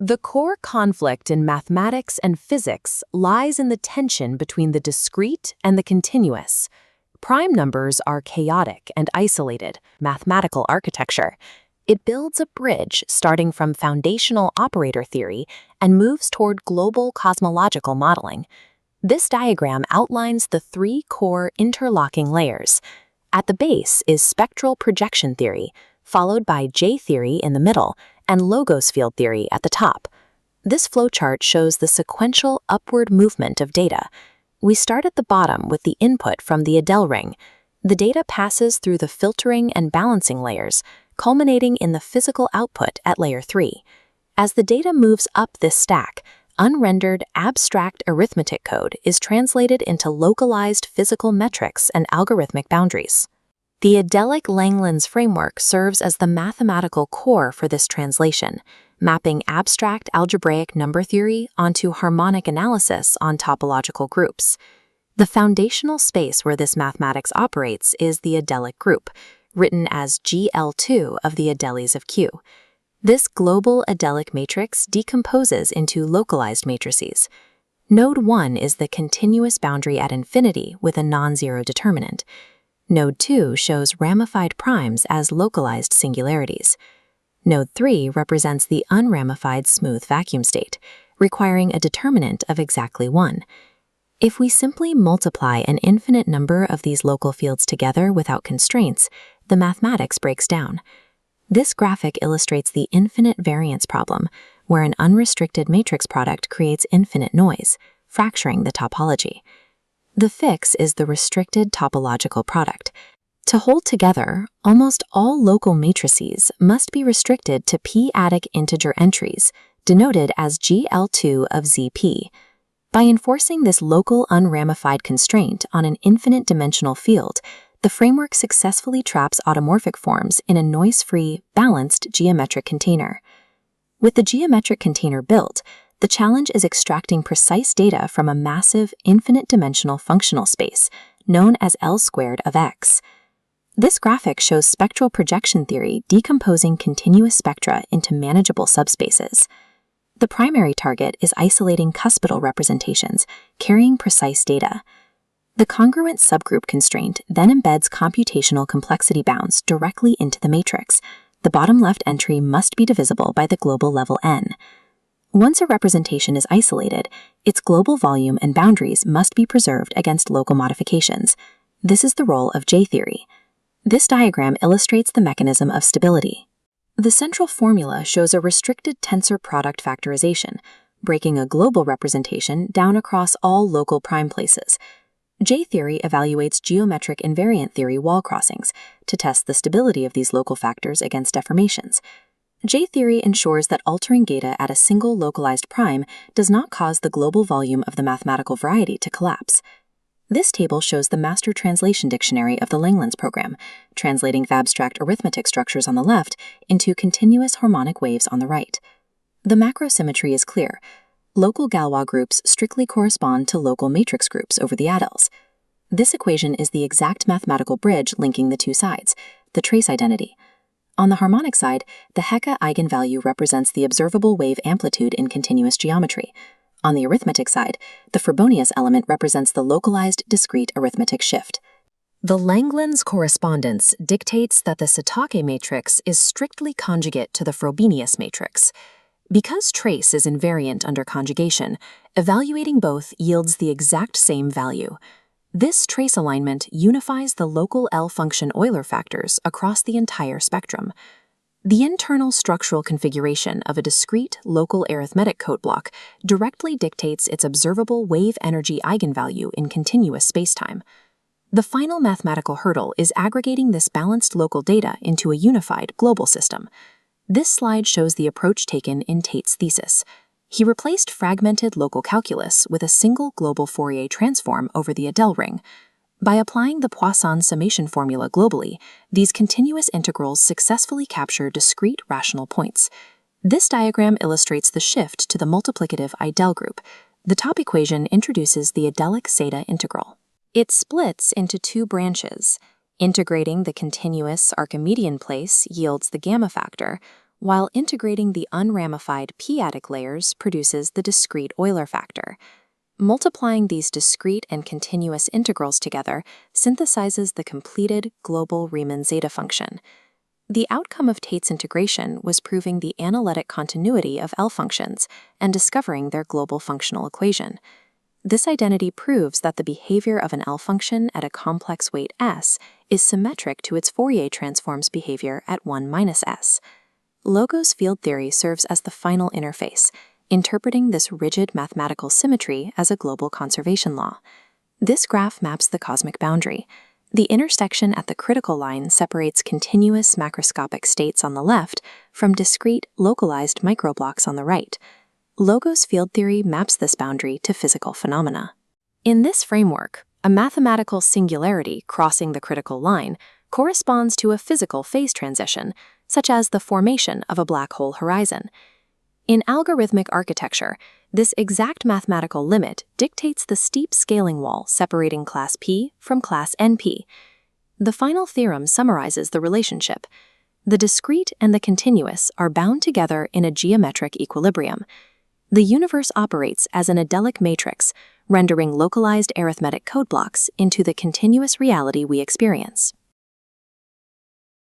The core conflict in mathematics and physics lies in the tension between the discrete and the continuous. Prime numbers are chaotic and isolated mathematical architecture. It builds a bridge starting from foundational operator theory and moves toward global cosmological modeling. This diagram outlines the three core interlocking layers. At the base is spectral projection theory, followed by J-theory in the middle, and logos field theory at the top. This flowchart shows the sequential upward movement of data. We start at the bottom with the input from the Adele ring. The data passes through the filtering and balancing layers, culminating in the physical output at layer 3. As the data moves up this stack, unrendered abstract arithmetic code is translated into localized physical metrics and algorithmic boundaries. The Adelic Langlands framework serves as the mathematical core for this translation, mapping abstract algebraic number theory onto harmonic analysis on topological groups. The foundational space where this mathematics operates is the Adelic group, written as GL2 of the adeles of Q. This global Adelic matrix decomposes into localized matrices. Node 1 is the continuous boundary at infinity with a non-zero determinant. Node 2 shows ramified primes as localized singularities. Node 3 represents the unramified smooth vacuum state, requiring a determinant of exactly 1. If we simply multiply an infinite number of these local fields together without constraints, the mathematics breaks down. This graphic illustrates the infinite variance problem, where an unrestricted matrix product creates infinite noise, fracturing the topology. The fix is the restricted topological product. To hold together, almost all local matrices must be restricted to p-adic integer entries, denoted as GL2 of ZP. By enforcing this local unramified constraint on an infinite dimensional field, the framework successfully traps automorphic forms in a noise-free, balanced geometric container. With the geometric container built, the challenge is extracting precise data from a massive, infinite-dimensional functional space, known as L squared of X. This graphic shows spectral projection theory decomposing continuous spectra into manageable subspaces. The primary target is isolating cuspidal representations, carrying precise data. The congruent subgroup constraint then embeds computational complexity bounds directly into the matrix. The bottom left entry must be divisible by the global level n. Once a representation is isolated, its global volume and boundaries must be preserved against local modifications. This is the role of J-theory. This diagram illustrates the mechanism of stability. The central formula shows a restricted tensor product factorization, breaking a global representation down across all local prime places. J-theory evaluates geometric invariant theory wall crossings to test the stability of these local factors against deformations. J-theory ensures that altering data at a single localized prime does not cause the global volume of the mathematical variety to collapse. This table shows the master translation dictionary of the Langlands program, translating abstract arithmetic structures on the left into continuous harmonic waves on the right. The macro symmetry is clear. Local Galois groups strictly correspond to local matrix groups over the adeles. This equation is the exact mathematical bridge linking the two sides, the trace identity. On the harmonic side, the Hecke eigenvalue represents the observable wave amplitude in continuous geometry. On the arithmetic side, the Frobenius element represents the localized discrete arithmetic shift. The Langlands Correspondence dictates that the Tate matrix is strictly conjugate to the Frobenius matrix. Because trace is invariant under conjugation, evaluating both yields the exact same value. This trace alignment unifies the local L function Euler factors across the entire spectrum. The internal structural configuration of a discrete local arithmetic code block directly dictates its observable wave energy eigenvalue in continuous spacetime. The final mathematical hurdle is aggregating this balanced local data into a unified global system. This slide shows the approach taken in Tate's thesis. He replaced fragmented local calculus with a single global Fourier transform over the Adele ring. By applying the Poisson summation formula globally, these continuous integrals successfully capture discrete rational points. This diagram illustrates the shift to the multiplicative Adele group. The top equation introduces the Adelic zeta integral. It splits into two branches. Integrating the continuous Archimedean place yields the gamma factor, while integrating the unramified p-adic layers produces the discrete Euler factor. Multiplying these discrete and continuous integrals together synthesizes the completed global Riemann zeta function. The outcome of Tate's integration was proving the analytic continuity of L functions and discovering their global functional equation. This identity proves that the behavior of an L function at a complex weight S is symmetric to its Fourier transform's behavior at 1 minus S. Logos field theory serves as the final interface, interpreting this rigid mathematical symmetry as a global conservation law. This graph maps the cosmic boundary. The intersection at the critical line separates continuous macroscopic states on the left from discrete, localized microblocks on the right. Logos field theory maps this boundary to physical phenomena. In this framework, a mathematical singularity crossing the critical line corresponds to a physical phase transition, such as the formation of a black hole horizon. In algorithmic architecture, this exact mathematical limit dictates the steep scaling wall separating class P from class NP. The final theorem summarizes the relationship. The discrete and the continuous are bound together in a geometric equilibrium. The universe operates as an adelic matrix, rendering localized arithmetic code blocks into the continuous reality we experience.